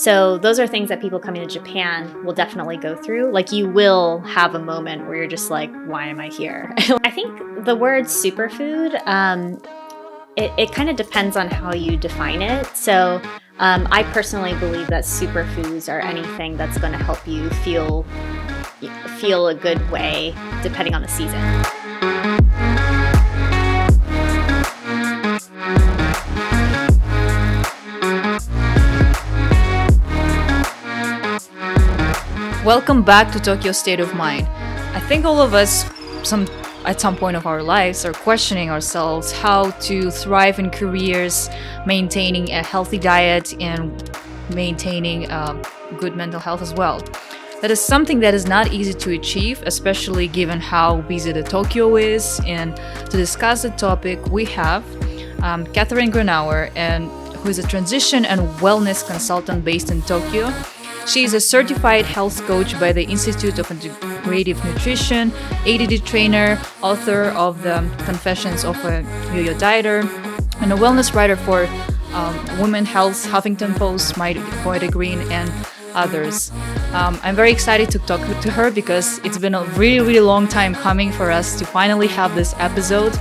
So those are things that people coming to Japan will definitely go through. Like you will have a moment where you're just like, why am I here? I think the word superfood, it kind of depends on how you define it. So I personally believe that superfoods are anything that's going to help you feel a good way depending on the season. Welcome back to Tokyo State of Mind. I think all of us, at some point of our lives, are questioning ourselves how to thrive in careers, maintaining a healthy diet, and maintaining good mental health as well. That is something that is not easy to achieve, especially given how busy the Tokyo is. And to discuss the topic, we have Katheryn Gronauer, who is a transition and wellness consultant based in Tokyo. She is a certified health coach by the Institute of Integrative Nutrition, ADD trainer, author of the Confessions of a Yo-Yo Dieter, and a wellness writer for Women Health, Huffington Post, Mindbodygreen, and others. I'm very excited to talk to her because it's been a really, really long time coming for us to finally have this episode.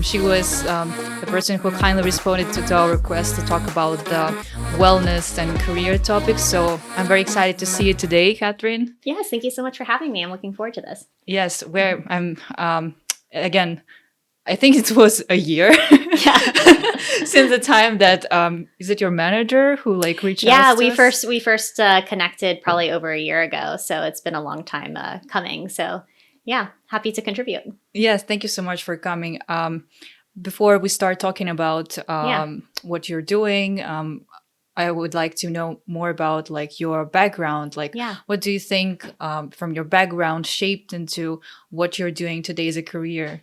She was the person who kindly responded to our request to talk about the wellness and career topics. So I'm very excited to see you today, Katheryn. Yes, thank you so much for having me. I'm looking forward to this. Yes, where I'm again, I think it was a year since the time that is it your manager who reached out? Yeah, to we first connected probably over a year ago, so it's been a long time coming. So yeah, happy to contribute. Yes, thank you so much for coming. Before we start talking about what you're doing, I would like to know more about your background. What do you think from your background shaped into what you're doing today as a career?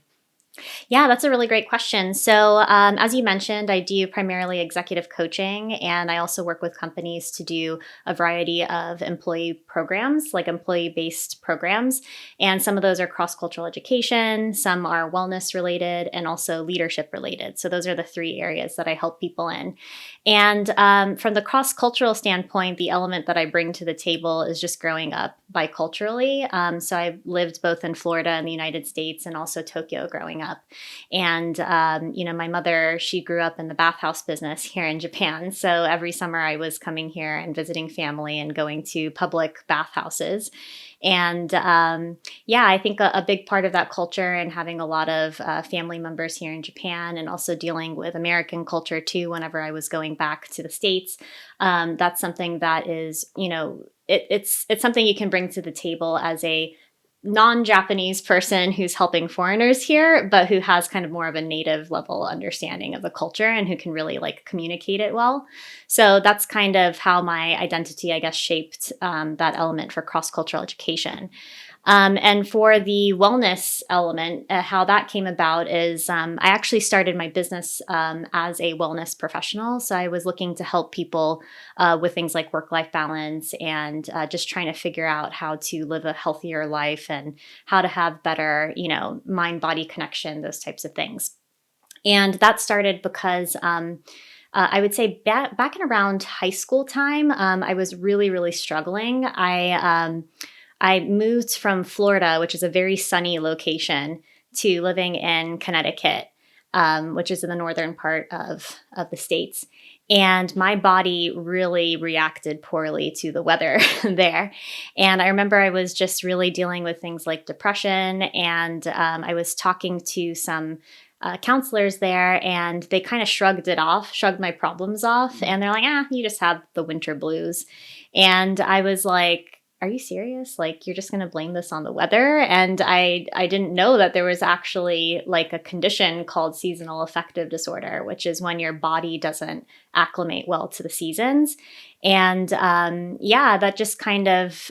Yeah, that's a really great question. So as you mentioned, I do primarily executive coaching, and I also work with companies to do a variety of employee programs, like employee-based programs. And some of those are cross-cultural education, some are wellness related, and also leadership related. So those are the three areas that I help people in. And from the cross-cultural standpoint, the element that I bring to the table is just growing up biculturally. So I've lived both in Florida and the United States and also Tokyo growing up. And, my mother, she grew up in the bathhouse business here in Japan. So every summer I was coming here and visiting family and going to public bathhouses. And I think a big part of that culture and having a lot of family members here in Japan and also dealing with American culture too, whenever I was going back to the States, that's something that is, it's something you can bring to the table as a non-Japanese person who's helping foreigners here, but who has kind of more of a native level understanding of the culture and who can really communicate it well. So that's kind of how my identity, I guess, shaped that element for cross-cultural education. And for the wellness element, how that came about is I actually started my business as a wellness professional. So I was looking to help people with things like work-life balance and just trying to figure out how to live a healthier life and how to have better, mind-body connection, those types of things. And that started because I would say back in around high school time, I was really, really struggling. I moved from Florida, which is a very sunny location, to living in Connecticut, which is in the northern part of the States. And my body really reacted poorly to the weather there. And I remember I was just really dealing with things like depression. And I was talking to some counselors there, and they kind of shrugged my problems off. And they're like, you just have the winter blues. And I was like, are you serious? You're just going to blame this on the weather? And I didn't know that there was actually a condition called seasonal affective disorder, which is when your body doesn't acclimate well to the seasons. And that just kind of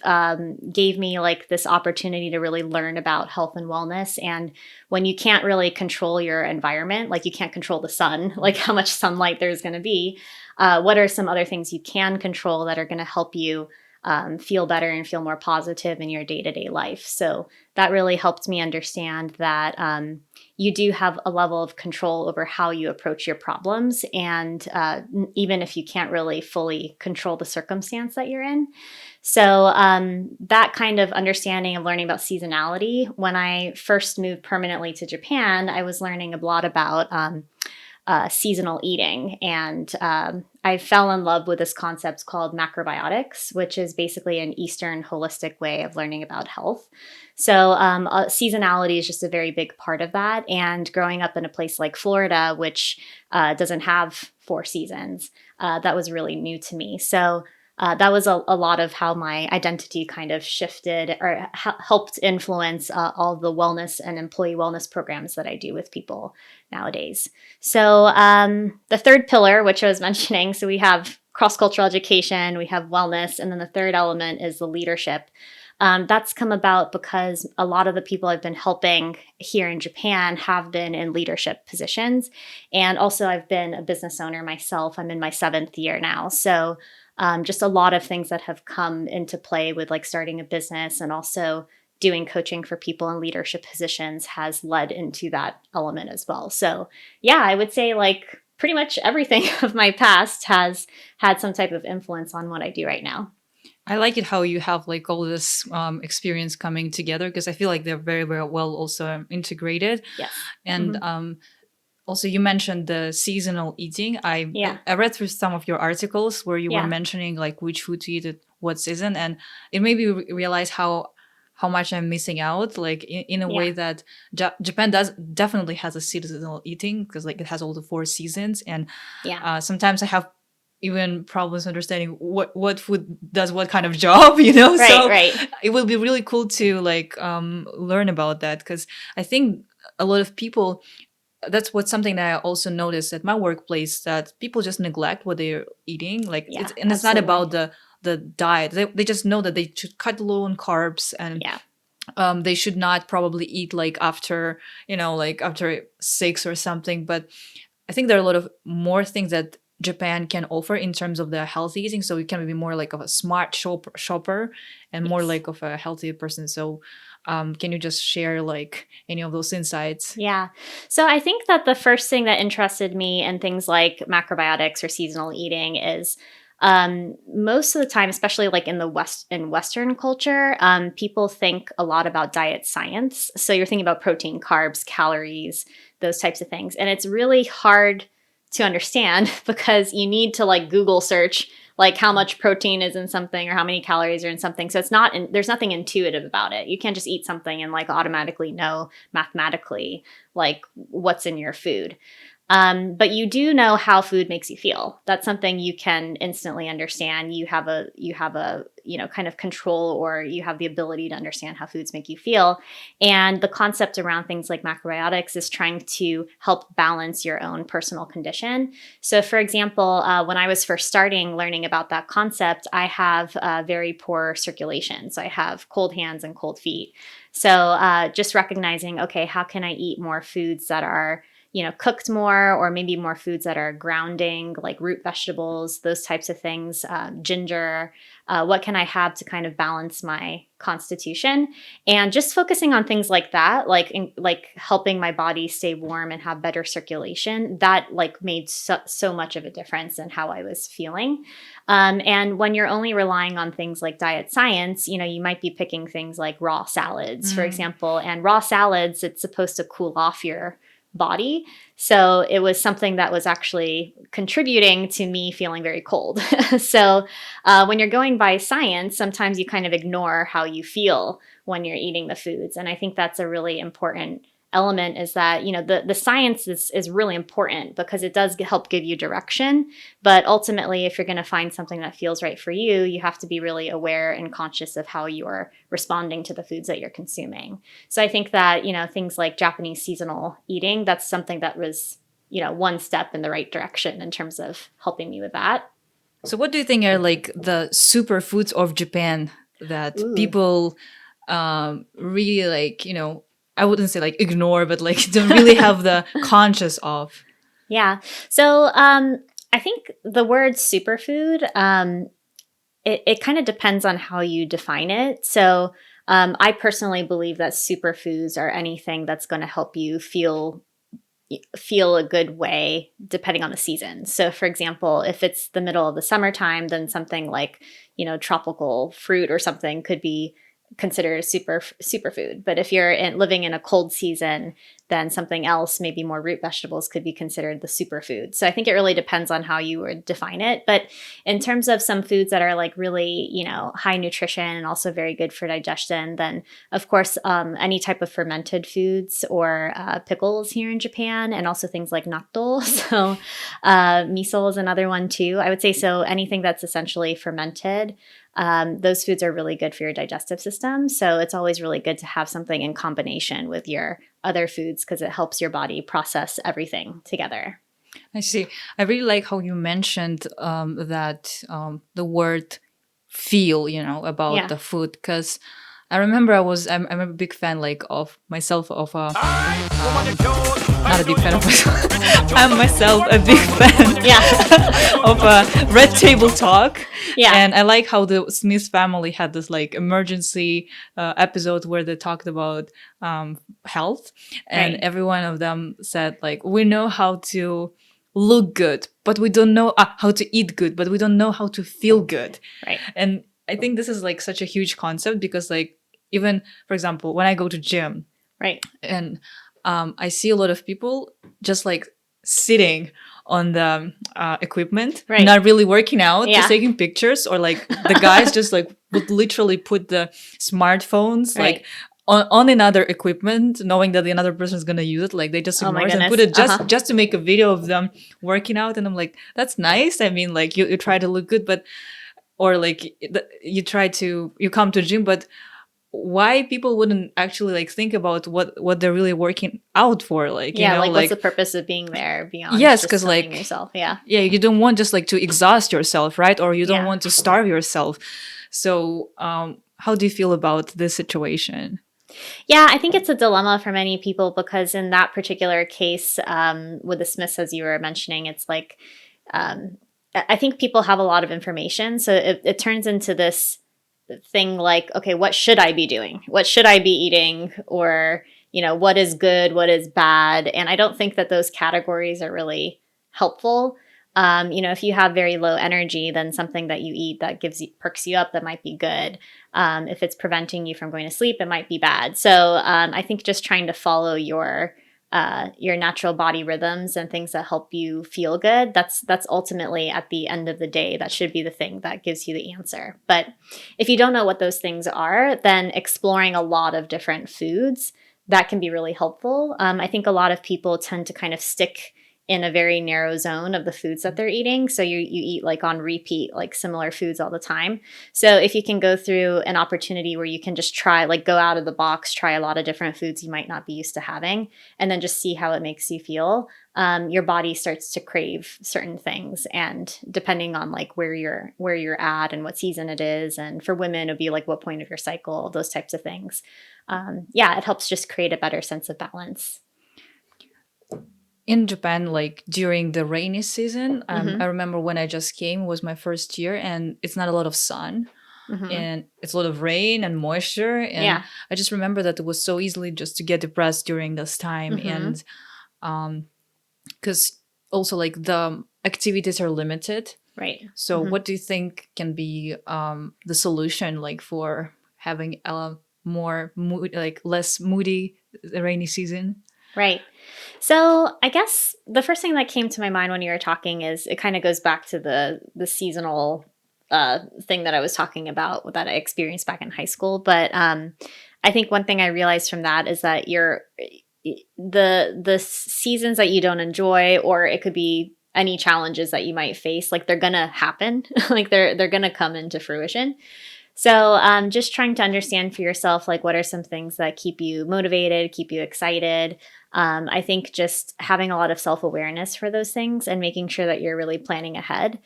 gave me this opportunity to really learn about health and wellness. And when you can't really control your environment, you can't control the sun, how much sunlight there's going to be, what are some other things you can control that are going to help you feel better and feel more positive in your day-to-day life. So that really helped me understand that you do have a level of control over how you approach your problems, and even if you can't really fully control the circumstance that you're in. So that kind of understanding of learning about seasonality, when I first moved permanently to Japan, I was learning a lot about seasonal eating. And I fell in love with this concept called macrobiotics, which is basically an Eastern holistic way of learning about health. So seasonality is just a very big part of that. And growing up in a place like Florida, which doesn't have 4 seasons, that was really new to me. So that was a lot of how my identity kind of shifted or helped influence all the wellness and employee wellness programs that I do with people nowadays. So the third pillar, which I was mentioning, so we have cross-cultural education, we have wellness, and then the third element is the leadership. That's come about because a lot of the people I've been helping here in Japan have been in leadership positions. And also I've been a business owner myself. I'm in my 7th year now. So just a lot of things that have come into play with like starting a business and also doing coaching for people in leadership positions has led into that element as well. So yeah, I would say like pretty much everything of my past has had some type of influence on what I do right now. I like it how you have like all this experience coming together, because I feel like they're very, very well also integrated. Yes. And also, you mentioned the seasonal eating. Yeah. I read through some of your articles where you Yeah. were mentioning like which food to eat at what season, and it made me realize how much I'm missing out. Like in a way that Japan definitely has a seasonal eating, because like it has all the 4 seasons, and sometimes I have even problems understanding what food does what kind of job, you know. Right, so right. It will be really cool to like learn about that, because I think a lot of people, that's what's something that I also noticed at my workplace, that people just neglect what they're eating. Like it's not about the diet. They just know that they should cut low on carbs, and they should not probably eat like after, like after 6 or something. But I think there are a lot of more things that Japan can offer in terms of the healthy eating. So you can be more like of a smart shopper and more like of a healthier person. So can you just share like any of those insights? Yeah. So I think that the first thing that interested me in things like macrobiotics or seasonal eating is most of the time, especially like in Western culture, people think a lot about diet science. So you're thinking about protein, carbs, calories, those types of things. And it's really hard to understand because you need to like Google search like how much protein is in something or how many calories are in something. So there's nothing intuitive about it. You can't just eat something and like automatically know mathematically like what's in your food. But you do know how food makes you feel. That's something you can instantly understand. You have a kind of control, or you have the ability to understand how foods make you feel. And the concept around things like macrobiotics is trying to help balance your own personal condition. So for example, when I was first starting learning about that concept, I have very poor circulation. So I have cold hands and cold feet. So just recognizing, okay, how can I eat more foods that are cooked more, or maybe more foods that are grounding, like root vegetables, those types of things, ginger. What can I have to kind of balance my constitution? And just focusing on things like that, like helping my body stay warm and have better circulation, that like made so much of a difference in how I was feeling. And when you're only relying on things like diet science, you might be picking things like raw salads, for example. And raw salads, it's supposed to cool off your body. So it was something that was actually contributing to me feeling very cold. So when you're going by science, sometimes you kind of ignore how you feel when you're eating the foods. And I think that's a really important element, is that, the science is really important because it does help give you direction. But ultimately, if you're going to find something that feels right for you, you have to be really aware and conscious of how you're responding to the foods that you're consuming. So I think that, things like Japanese seasonal eating, that's something that was, one step in the right direction in terms of helping me with that. So what do you think are like the superfoods of Japan that people really like, I wouldn't say like ignore, but like don't really have the conscious of? Yeah. So I think the word superfood, it kind of depends on how you define it. So I personally believe that superfoods are anything that's going to help you feel a good way depending on the season. So for example, if it's the middle of the summertime, then something like, tropical fruit or something could be considered a superfood. But if you're living in a cold season, then something else, maybe more root vegetables, could be considered the superfood. So I think it really depends on how you would define it. But in terms of some foods that are like really, high nutrition and also very good for digestion, then of course, any type of fermented foods or pickles here in Japan, and also things like natto. So miso is another one too. I would say so anything that's essentially fermented. Those foods are really good for your digestive system. So it's always really good to have something in combination with your other foods because it helps your body process everything together. I see. I really like how you mentioned that the word feel, about the food, because I remember I'm a big fan of myself of a not a big fan of myself. I'm myself a big fan of a Red Table Talk. Yeah. And I like how the Smith family had this emergency episode where they talked about health, and every one of them said we know how to look good, but we don't know how to eat good, but we don't know how to feel good. Right. And I think this is such a huge concept because even, for example, when I go to gym, right, and I see a lot of people just sitting on the equipment, right, not really working out, just taking pictures, or the guys just would literally put the smartphones on another equipment, knowing that the another person is gonna use it. They just ignore it and put it just to make a video of them working out. And I'm that's nice. I mean, you try to look good, but or you come to gym, but why people wouldn't actually think about what they're really working out for, what's the purpose of being there beyond because yourself. You don't want just to exhaust yourself, right? Or you don't want to starve yourself. So how do you feel about this situation? Yeah, I think it's a dilemma for many people because in that particular case with the Smiths, as you were mentioning, it's I think people have a lot of information, so it turns into this thing okay, what should I be doing? What should I be eating? Or, what is good? What is bad? And I don't think that those categories are really helpful. If you have very low energy, then something that you eat that perks you up, that might be good. If it's preventing you from going to sleep, it might be bad. So I think just trying to follow your natural body rhythms and things that help you feel good, that's ultimately at the end of the day, that should be the thing that gives you the answer. But if you don't know what those things are, then exploring a lot of different foods, that can be really helpful. I think a lot of people tend to kind of stick in a very narrow zone of the foods that they're eating. So you eat on repeat, similar foods all the time. So if you can go through an opportunity where you can just try, go out of the box, try a lot of different foods you might not be used to having, and then just see how it makes you feel, your body starts to crave certain things. And depending on where you're at and what season it is, and for women, it'd be what point of your cycle, those types of things. It helps just create a better sense of balance. In Japan, during the rainy season, I remember when I just came, it was my first year, and it's not a lot of sun, and it's a lot of rain and moisture. And I just remember that it was so easily just to get depressed during this time. And because also the activities are limited. Right. So what do you think can be the solution for having a more less moody rainy season? Right. So I guess the first thing that came to my mind when you were talking is it kind of goes back to the seasonal thing that I was talking about that I experienced back in high school. But I think one thing I realized from that is that the seasons that you don't enjoy, or it could be any challenges that you might face, they're gonna happen, they're gonna come into fruition. So just trying to understand for yourself, what are some things that keep you motivated, keep you excited. I think just having a lot of self-awareness for those things and making sure that you're really planning ahead.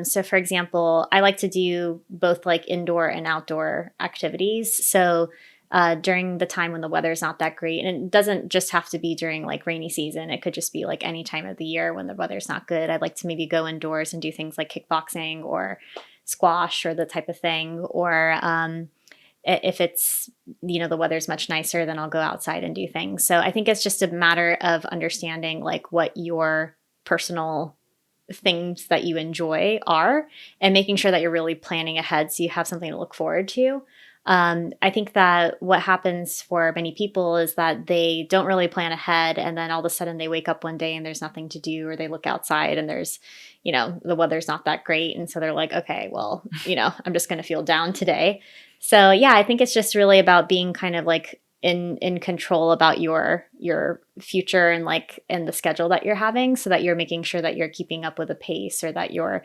So for example, I like to do both indoor and outdoor activities. So during the time when the weather's not that great, and it doesn't just have to be during rainy season, it could just be any time of the year when the weather's not good, I'd like to maybe go indoors and do things like kickboxing or squash or the type of thing. Or if it's, the weather's much nicer, then I'll go outside and do things. So I think it's just a matter of understanding like what your personal things that you enjoy are, and making sure that you're really planning ahead so you have something to look forward to. I think that what happens for many people is that they don't really plan ahead, and then all of a sudden they wake up one day and there's nothing to do, or they look outside and there's, the weather's not that great. And so they're like, okay, well, I'm just going to feel down today. So yeah, I think it's just really about being kind of like in control about your future and like in the schedule that you're having, so that you're making sure that you're keeping up with the pace, or that you're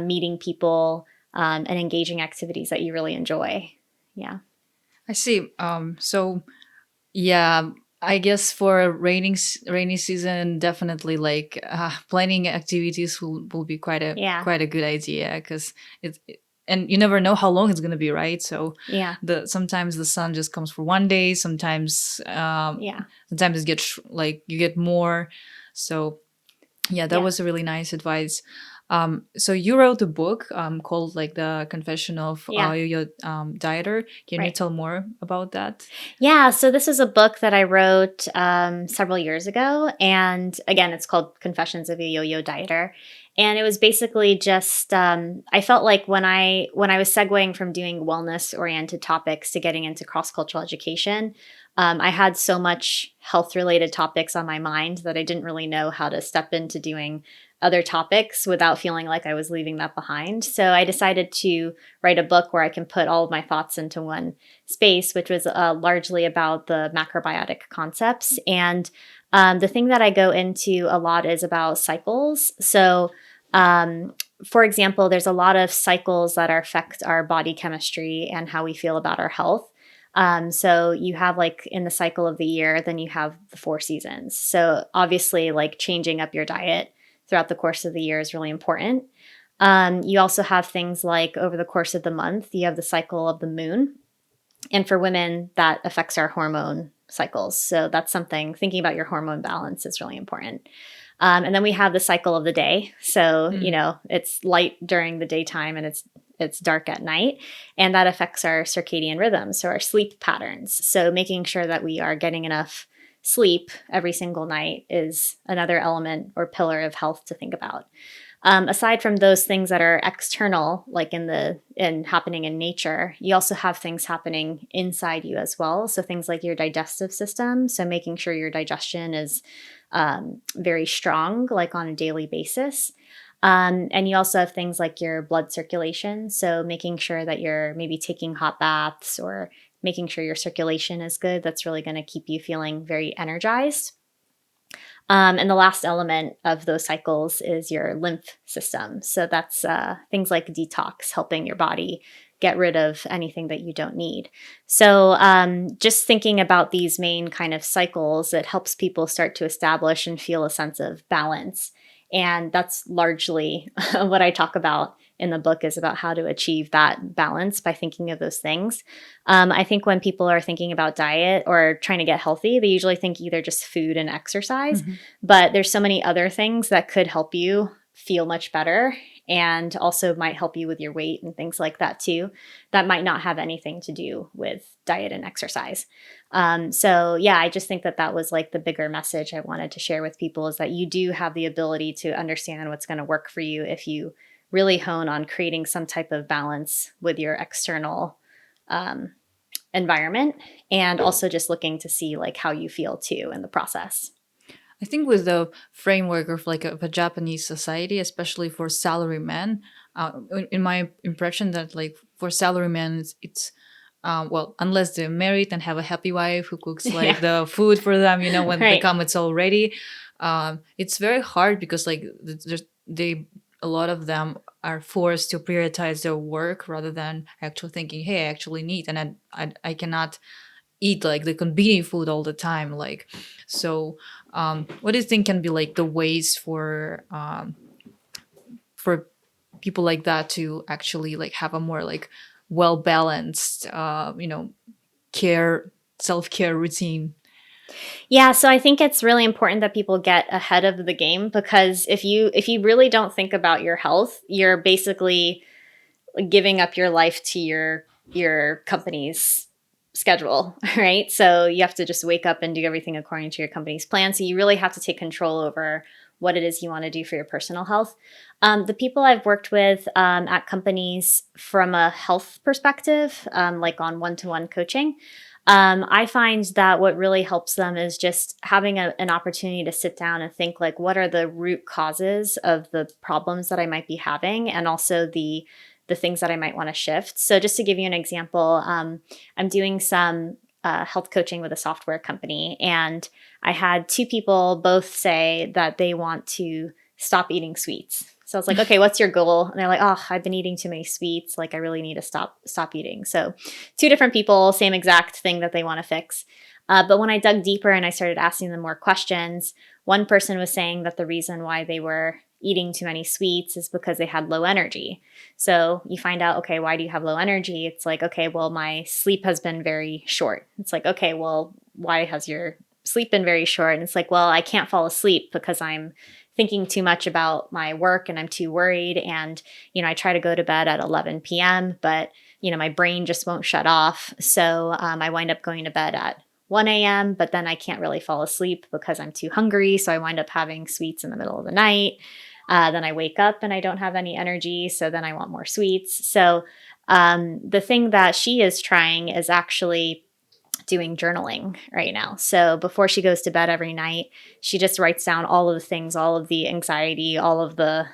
meeting people and engaging activities that you really enjoy. Yeah. I see. So yeah, I guess for a rainy season, definitely like planning activities will be quite a Yeah. quite a good idea, because and you never know how long it's going to be, right? So Yeah. sometimes the sun just comes for one day, sometimes Yeah. sometimes it gets like you get more. So yeah, that Yeah. was a really nice advice. So you wrote a book called like The Confession of Yeah. Yo-Yo Dieter. Can you Right. tell more about that? Yeah, so this is a book that I wrote several years ago. And again, it's called Confessions of a Yo-Yo Dieter. And it was basically just, I felt like when I was segueing from doing wellness-oriented topics to getting into cross-cultural education, I had so much health-related topics on my mind that I didn't really know how to step into doing other topics without feeling like I was leaving that behind. So I decided to write a book where I can put all of my thoughts into one space, which was largely about the macrobiotic concepts. And the thing that I go into a lot is about cycles. So, for example, there's a lot of cycles that affect our body chemistry and how we feel about our health. So you have like in the cycle of the year, then you have the 4 seasons. So obviously, like changing up your diet throughout the course of the year is really important. You also have things like over the course of the month, you have the cycle of the moon. And for women, that affects our hormone cycles. So that's something, thinking about your hormone balance is really important. And then we have the cycle of the day. So, it's light during the daytime and it's dark at night. And that affects our circadian rhythms, so our sleep patterns. So making sure that we are getting enough sleep every single night is another element or pillar of health to think about. Aside from those things that are external, like in happening in nature, you also have things happening inside you as well. So things like your digestive system. So making sure your digestion is very strong, like on a daily basis. And you also have things like your blood circulation. So making sure that you're maybe taking hot baths or making sure your circulation is good. That's really going to keep you feeling very energized. And the last element of those cycles is your lymph system. So that's things like detox, helping your body get rid of anything that you don't need. So just thinking about these main kind of cycles, it helps people start to establish and feel a sense of balance. And that's largely what I talk about in the book, is about how to achieve that balance by thinking of those things. I think when people are thinking about diet or trying to get healthy, they usually think either just food and exercise, but there's so many other things that could help you feel much better, and also might help you with your weight and things like that too, that might not have anything to do with diet and exercise. So yeah, I just think that that was like the bigger message I wanted to share with people, is that you do have the ability to understand what's going to work for you if you really hone on creating some type of balance with your external environment, and also just looking to see like how you feel too in the process. I think with the framework of like of a Japanese society, especially for salarymen, in my impression that like for salarymen, it's well, unless they're married and have a happy wife who cooks like the food for them, when they Right. come, it's all ready. It's very hard because like they a lot of them are forced to prioritize their work rather than actually thinking, hey, I actually need, and I cannot eat like the convenient food all the time. Like, so what do you think can be like the ways for people like that to actually like have a more like well balanced self-care routine? Yeah, so I think it's really important that people get ahead of the game, because if you really don't think about your health, you're basically giving up your life to your company's schedule, right? So you have to just wake up and do everything according to your company's plan. So you really have to take control over what it is you want to do for your personal health. The people I've worked with at companies from a health perspective, like on one-to-one coaching, I find that what really helps them is just having an opportunity to sit down and think, like, what are the root causes of the problems that I might be having, and also the things that I might want to shift. So just to give you an example, I'm doing some health coaching with a software company, and I had two people both say that they want to stop eating sweets. So I was like, okay, what's your goal? And they're like, oh, I've been eating too many sweets. Like, I really need to stop eating. So two different people, same exact thing that they want to fix. But when I dug deeper and I started asking them more questions, one person was saying that the reason why they were eating too many sweets is because they had low energy. So you find out, okay, why do you have low energy? It's like, okay, well, my sleep has been very short. It's like, okay, well, why has your sleep been very short? And it's like, well, I can't fall asleep because I'm thinking too much about my work and I'm too worried. And, I try to go to bed at 11 p.m., but, my brain just won't shut off. So I wind up going to bed at 1 a.m., but then I can't really fall asleep because I'm too hungry. So I wind up having sweets in the middle of the night. Then I wake up and I don't have any energy. So then I want more sweets. So the thing that she is trying is actually doing journaling right now. So before she goes to bed every night, she just writes down all of the things, all of the anxiety, all of the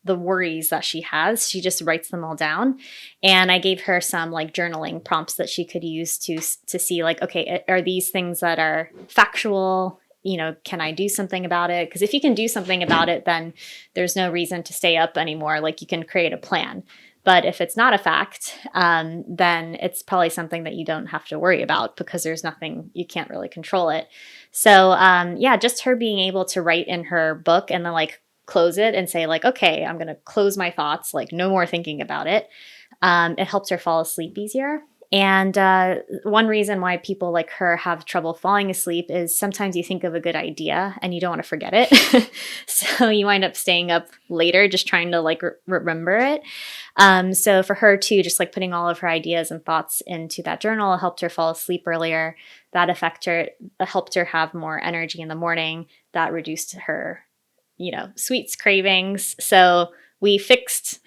worries that she has. She just writes them all down. And I gave her some like journaling prompts that she could use to see, like, okay, are these things that are factual? Can I do something about it? Because if you can do something about it, then there's no reason to stay up anymore. Like, you can create a plan. But if it's not a fact, then it's probably something that you don't have to worry about because there's nothing, you can't really control it. So just her being able to write in her book and then like close it and say like, okay, I'm going to close my thoughts, like no more thinking about it. It helps her fall asleep easier. And one reason why people like her have trouble falling asleep is sometimes you think of a good idea and you don't want to forget it. So you wind up staying up later just trying to like remember it. So for her too, just like putting all of her ideas and thoughts into that journal helped her fall asleep earlier. That helped her have more energy in the morning. That reduced her, sweets cravings. So we fixed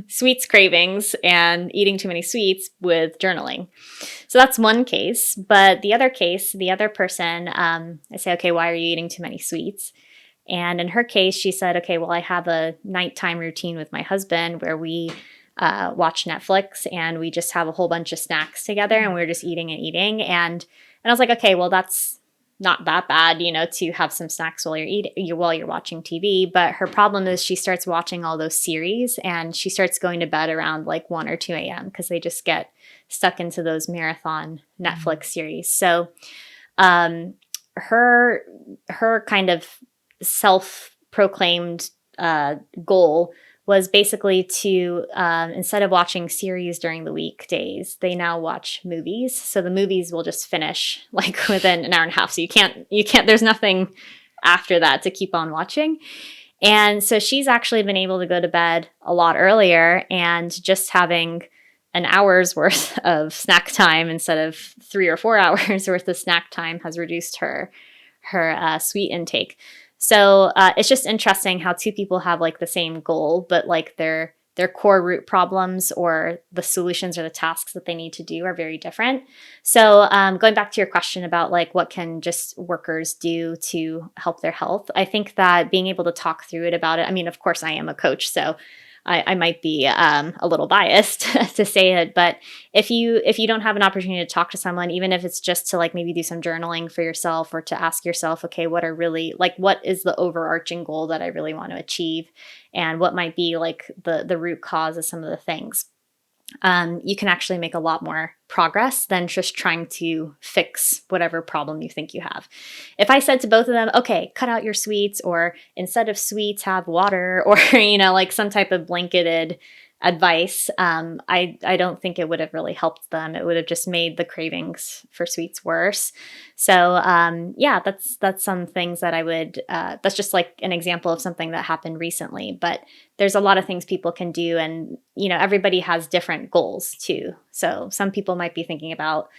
sweets cravings and eating too many sweets with journaling. So that's one case. But the other case, the other person, I say, okay, why are you eating too many sweets? And in her case, she said, okay, well, I have a nighttime routine with my husband where we watch Netflix and we just have a whole bunch of snacks together and we're just eating and eating. And I was like, okay, well, that's not that bad, to have some snacks while you're watching TV. But her problem is she starts watching all those series and she starts going to bed around like 1 or 2 a.m. because they just get stuck into those marathon Netflix series. So her kind of self-proclaimed goal was basically to, instead of watching series during the weekdays, they now watch movies. So the movies will just finish like within an hour and a half. So you can't, there's nothing after that to keep on watching. And so she's actually been able to go to bed a lot earlier, and just having an hour's worth of snack time instead of 3 or 4 hours worth of snack time has reduced her sweet intake. So it's just interesting how two people have like the same goal, but like their core root problems or the solutions or the tasks that they need to do are very different. So going back to your question about like what can just workers do to help their health, I think that being able to talk through it about it. I mean, of course, I am a coach, so I might be a little biased to say it, but if you don't have an opportunity to talk to someone, even if it's just to like maybe do some journaling for yourself or to ask yourself, okay, what is the overarching goal that I really want to achieve, and what might be like the root cause of some of the things. You can actually make a lot more progress than just trying to fix whatever problem you think you have. If I said to both of them, okay, cut out your sweets, or instead of sweets, have water, or, like some type of blanketed advice, I don't think it would have really helped them. It would have just made the cravings for sweets worse. So yeah, that's some things that I would. That's just like an example of something that happened recently. But there's a lot of things people can do, and everybody has different goals too. So some people might be thinking about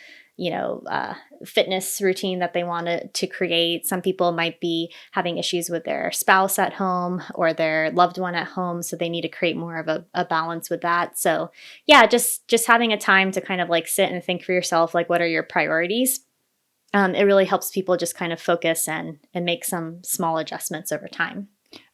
fitness routine that they want to create. Some people might be having issues with their spouse at home or their loved one at home, so they need to create more of a balance with that. So yeah, just having a time to kind of like sit and think for yourself, like what are your priorities? It really helps people just kind of focus and make some small adjustments over time.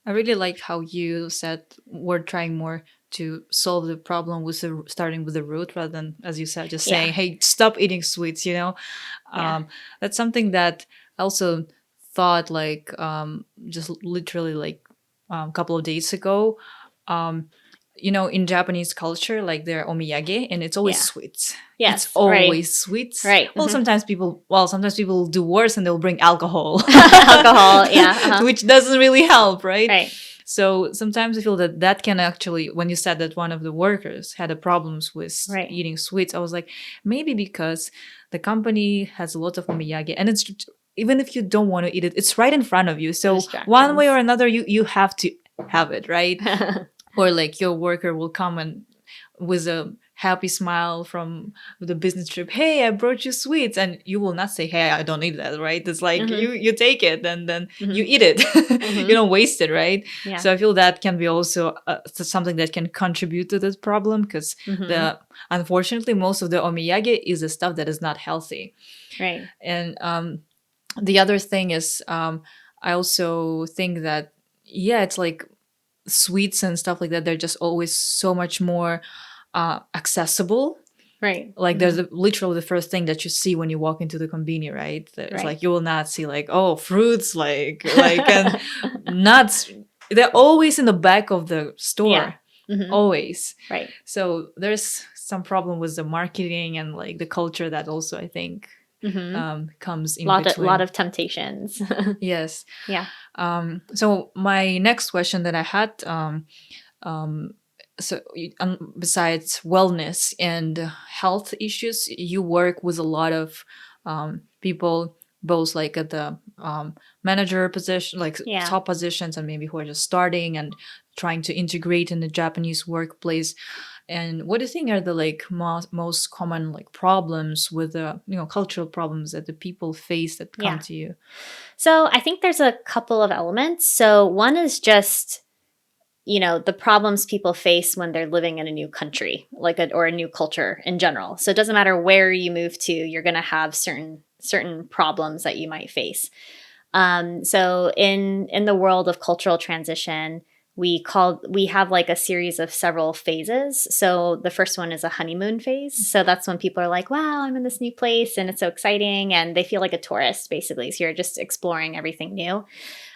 I really like how you said we're trying more to solve the problem with starting with the root rather than, as you said, just saying, "Hey, stop eating sweets." That's something that I also thought like just literally like a couple of days ago. In Japanese culture, like they're omiyage, and it's always sweets. Yes, it's always sweets. Right. Well, sometimes people do worse and they'll bring alcohol. Alcohol, yeah. Which doesn't really help, right? Right. So sometimes I feel that can actually, when you said that one of the workers had a problems with eating sweets, I was like, maybe because the company has a lot of omiyage, and it's even if you don't want to eat it, it's right in front of you. So one way or another, you have to have it, right? Or like your worker will come and with a happy smile from the business trip, "Hey, I brought you sweets," and you will not say, "Hey, I don't need that," right? It's like you take it and then you eat it. You don't waste it, right? Yeah. So I feel that can be also something that can contribute to this problem, because unfortunately most of the omiyage is the stuff that is not healthy, right? And the other thing is I also think that it's like sweets and stuff like that, they're just always so much more accessible, right? Like there's literally the first thing that you see when you walk into the conveni, right? It's like you will not see like, oh, fruits, like and nuts. They're always in the back of the store, always, right? So there's some problem with the marketing and like the culture that also I think comes in between. Lot of temptations. Yes. Yeah. So my next question that I had, besides wellness and health issues, you work with a lot of people, both like at the manager position, like top positions, and maybe who are just starting and trying to integrate in the Japanese workplace. And what do you think are the like most common like problems with the cultural problems that the people face that come to you? So I think there's a couple of elements. So one is just the problems people face when they're living in a new country, or a new culture in general. So it doesn't matter where you move to, you're going to have certain problems that you might face. So in the world of cultural transition, we have like a series of several phases. So the first one is a honeymoon phase. So that's when people are like, wow, I'm in this new place and it's so exciting. And they feel like a tourist, basically. So you're just exploring everything new.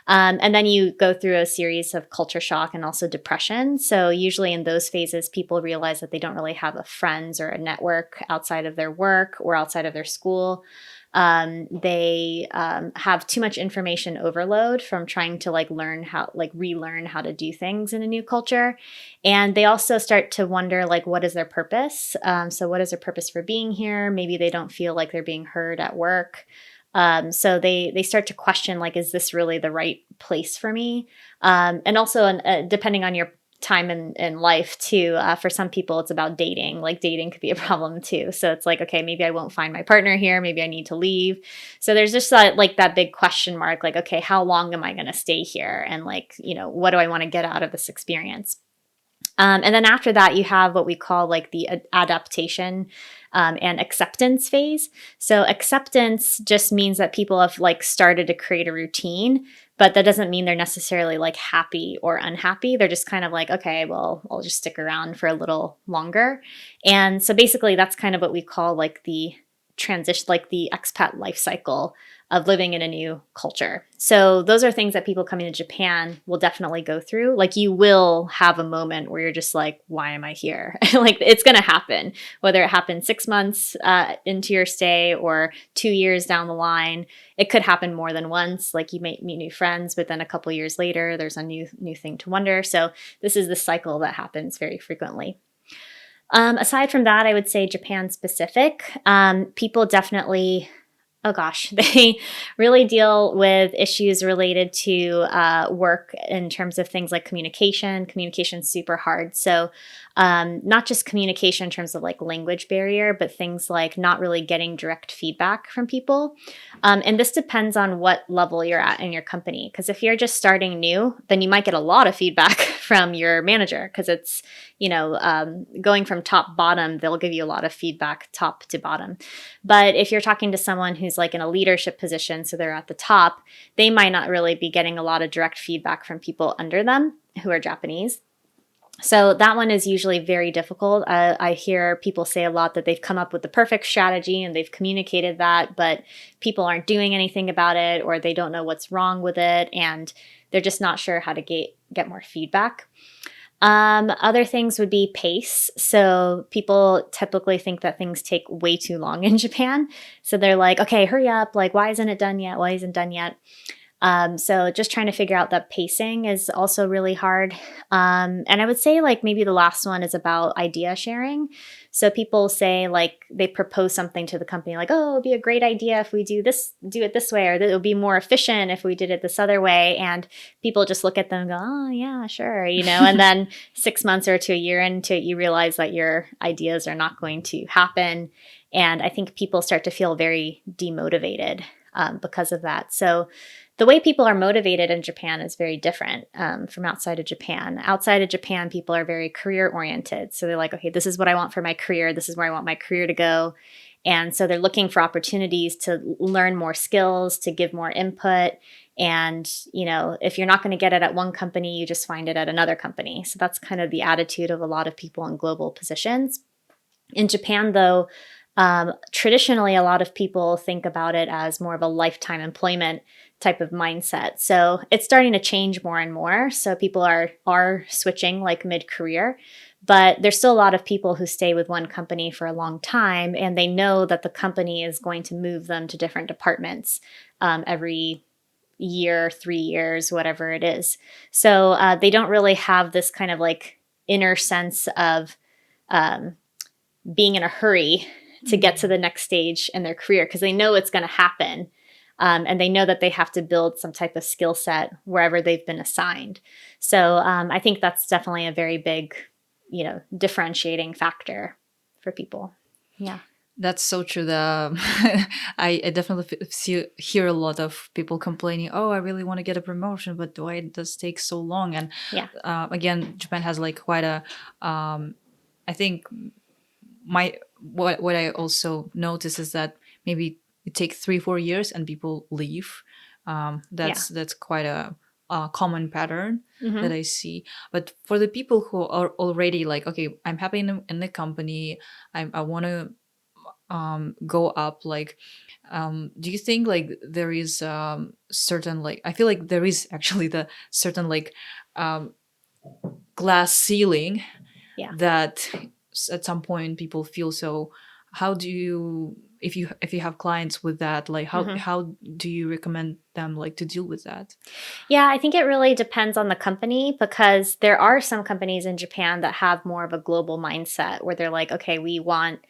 And then you go through a series of culture shock and also depression. So usually in those phases, people realize that they don't really have friends or a network outside of their work or outside of their school. They have too much information overload from trying to relearn how to do things in a new culture. And they also start to wonder, what is their purpose? So what is their purpose for being here? Maybe they don't feel like they're being heard at work. So they start to question, is this really the right place for me? And also, depending on your time in life too, for some people, it's about dating. Dating could be a problem too. So it's like, okay, maybe I won't find my partner here. Maybe I need to leave. So there's just that big question mark, okay, how long am I going to stay here? And what do I want to get out of this experience? And then after that, you have what we call the adaptation and acceptance phase. So acceptance just means that people have started to create a routine, but that doesn't mean they're necessarily happy or unhappy. They're just kind of okay, well, I'll just stick around for a little longer. And so basically that's kind of what we call the transition, like the expat life cycle of living in a new culture. So those are things that people coming to Japan will definitely go through. Like you will have a moment where you're just like, why am I here? Like it's going to happen, whether it happens 6 months into your stay or 2 years down the line. It could happen more than once. Like you might meet new friends, but then a couple years later, there's a new thing to wonder. So this is the cycle that happens very frequently. Aside from that, I would say Japan specific. People definitely, oh gosh, they really deal with issues related to work in terms of things like communication. Communication's super hard. So not just communication in terms of like language barrier, but things like not really getting direct feedback from people. And this depends on what level you're at in your company. Because if you're just starting new, then you might get a lot of feedback from your manager because it's, going from top bottom, they'll give you a lot of feedback top to bottom. But if you're talking to someone who's like in a leadership position, so they're at the top, they might not really be getting a lot of direct feedback from people under them who are Japanese. So that one is usually very difficult. I hear people say a lot that they've come up with the perfect strategy and they've communicated that, but people aren't doing anything about it or they don't know what's wrong with it and they're just not sure how to get more feedback. Other things would be pace. So people typically think that things take way too long in Japan. So they're like, okay, hurry up. Like, why isn't it done yet? Why isn't it done yet? So just trying to figure out that pacing is also really hard. And I would say like maybe the last one is about idea sharing. So people say like they propose something to the company like, oh, it'd be a great idea if we do it this way, or it'll be more efficient if we did it this other way. And people just look at them and go, oh yeah, sure. And then 6 months or to a year into it, you realize that your ideas are not going to happen. And I think people start to feel very demotivated because of that. So the way people are motivated in Japan is very different from outside of Japan. Outside of Japan, people are very career oriented. So they're like, okay, this is what I want for my career. This is where I want my career to go. And so they're looking for opportunities to learn more skills, to give more input. And, if you're not going to get it at one company, you just find it at another company. So that's kind of the attitude of a lot of people in global positions. In Japan, though, traditionally, a lot of people think about it as more of a lifetime employment type of mindset. So it's starting to change more and more. So people are switching like mid-career, but there's still a lot of people who stay with one company for a long time, and they know that the company is going to move them to different departments every year, 3 years, whatever it is. So they don't really have this kind of like inner sense of being in a hurry to get to the next stage in their career because they know it's going to happen. And they know that they have to build some type of skill set wherever they've been assigned. So I think that's definitely a very big, differentiating factor for people. Yeah. That's so true. I definitely hear a lot of people complaining, oh, I really want to get a promotion, but why does it take so long? And again, Japan has like quite a, I think what I also notice is that maybe it takes 3-4 years and people leave. That's quite a common pattern that I see. But for the people who are already like, okay, I'm happy in the company, I want to go up. Like, do you think like there is certain like I feel like there is actually the certain like glass ceiling that at some point people feel. So how do you, if you have clients with that, like how do you recommend them like to deal with that? Yeah, I think it really depends on the company because there are some companies in Japan that have more of a global mindset where they're like, okay, we want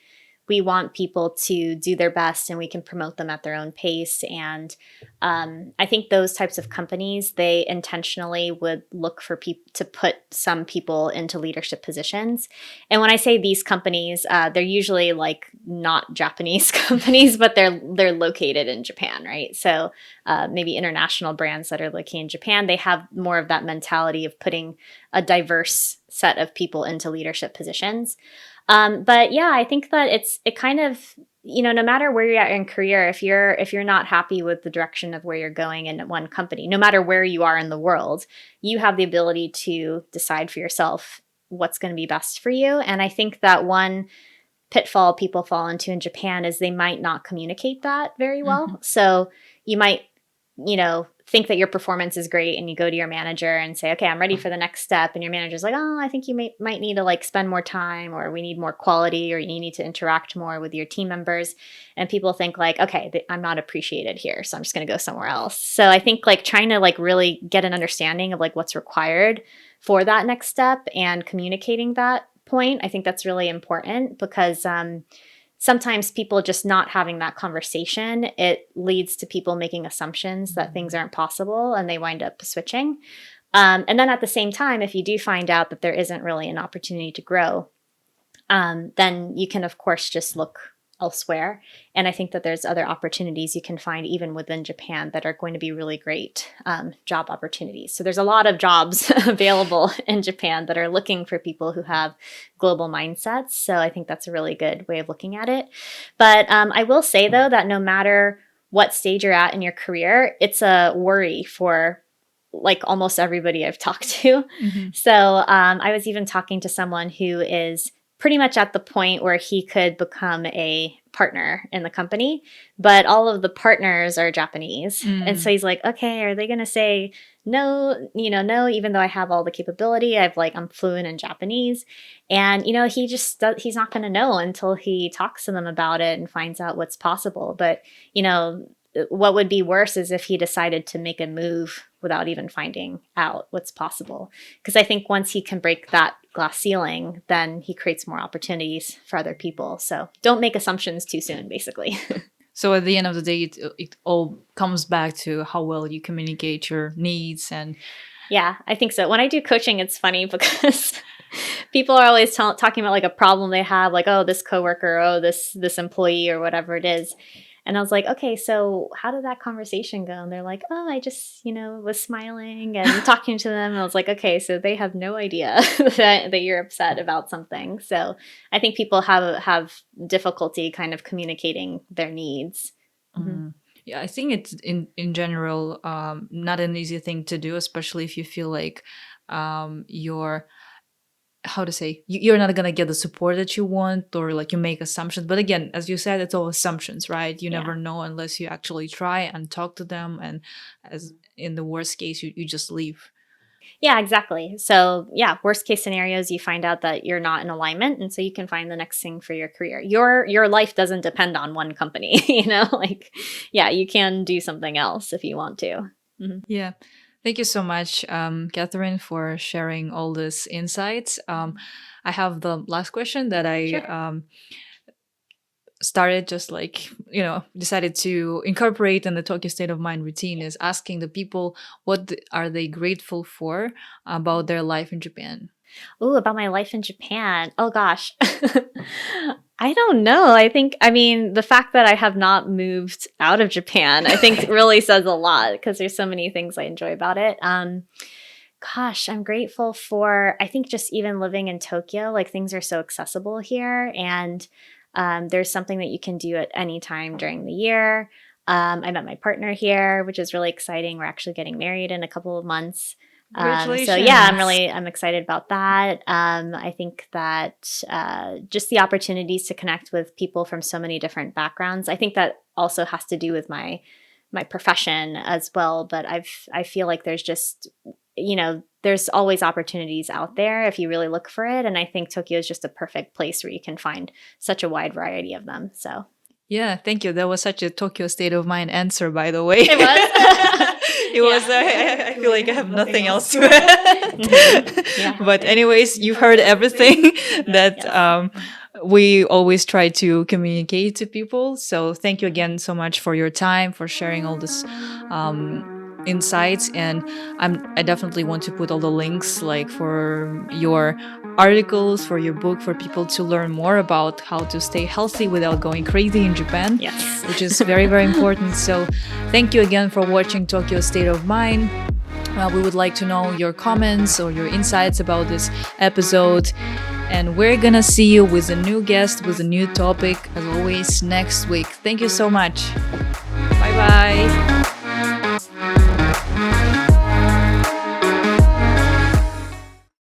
people to do their best and we can promote them at their own pace. And I think those types of companies, they intentionally would look for people to put some people into leadership positions. And when I say these companies, they're usually like not Japanese companies, but they're located in Japan, right? So maybe international brands that are located in Japan, they have more of that mentality of putting a diverse set of people into leadership positions. But yeah, I think that it kind of, no matter where you're at in career, if you're not happy with the direction of where you're going in one company, no matter where you are in the world, you have the ability to decide for yourself what's going to be best for you. And I think that one pitfall people fall into in Japan is they might not communicate that very well. So you might, think that your performance is great and you go to your manager and say, okay, I'm ready for the next step. And your manager's like, oh, I think you might need to like spend more time, or we need more quality, or you need to interact more with your team members. And people think like, okay, I'm not appreciated here, so I'm just going to go somewhere else. So I think like trying to like really get an understanding of like what's required for that next step and communicating that point, I think that's really important, because sometimes people just not having that conversation, it leads to people making assumptions that things aren't possible, and they wind up switching. And then at the same time, if you do find out that there isn't really an opportunity to grow, then you can, of course, just look elsewhere. And I think that there's other opportunities you can find even within Japan that are going to be really great job opportunities. So there's a lot of jobs available in Japan that are looking for people who have global mindsets. So I think that's a really good way of looking at it. But I will say, though, that no matter what stage you're at in your career, it's a worry for like almost everybody I've talked to. So I was even talking to someone who is pretty much at the point where he could become a partner in the company, but all of the partners are Japanese. And so he's like, okay, are they going to say no, no, even though I have all the capability, I'm fluent in Japanese. And, he's not going to know until he talks to them about it and finds out what's possible. But, what would be worse is if he decided to make a move without even finding out what's possible. Because I think once he can break that glass ceiling, then he creates more opportunities for other people. So don't make assumptions too soon, basically. So at the end of the day, it all comes back to how well you communicate your needs. And yeah, I think so. When I do coaching, it's funny because people are always talking about like a problem they have, like, oh, this coworker, oh, this employee, or whatever it is. And I was like, okay, so how did that conversation go? And they're like, oh, I just, was smiling and talking to them. And I was like, okay, so they have no idea that you're upset about something. So I think people have difficulty kind of communicating their needs. Yeah, I think it's in general not an easy thing to do, especially if you feel like you're not gonna get the support that you want, or like you make assumptions. But again, as you said, it's all assumptions, right? You never know unless you actually try and talk to them, and as in the worst case, you just leave. Yeah, exactly. So yeah, worst case scenarios, you find out that you're not in alignment, and so you can find the next thing for your career. Your life doesn't depend on one company, you can do something else if you want to. Yeah. Thank you so much, Katheryn, for sharing all these insights. I have the last question that I started just decided to incorporate in the Tokyo State of Mind routine, is asking the people what are they grateful for about their life in Japan. Oh, about my life in Japan. Oh, gosh. I don't know. The fact that I have not moved out of Japan, I think really says a lot, because there's so many things I enjoy about it. Gosh, I'm grateful for, I think, just even living in Tokyo, like things are so accessible here, and there's something that you can do at any time during the year. I met my partner here, which is really exciting. We're actually getting married in a couple of months. Congratulations. So yeah, I'm excited about that. I think that just the opportunities to connect with people from so many different backgrounds, I think that also has to do with my profession as well. But I feel like there's just, there's always opportunities out there if you really look for it. And I think Tokyo is just a perfect place where you can find such a wide variety of them. So yeah, thank you. That was such a Tokyo State of Mind answer, by the way. it was. It was. I feel like I have nothing else to add. But anyways, you've heard everything that we always try to communicate to people. So thank you again so much for your time, for sharing all this insights. And I definitely want to put all the links, like for your articles, for your book, for people to learn more about how to stay healthy without going crazy in Japan. Yes. Which is very, very important. So thank you again for watching Tokyo State of Mind. We would like to know your comments or your insights about this episode. And we're gonna see you with a new guest, with a new topic, as always, next week. Thank you so much. Bye-bye.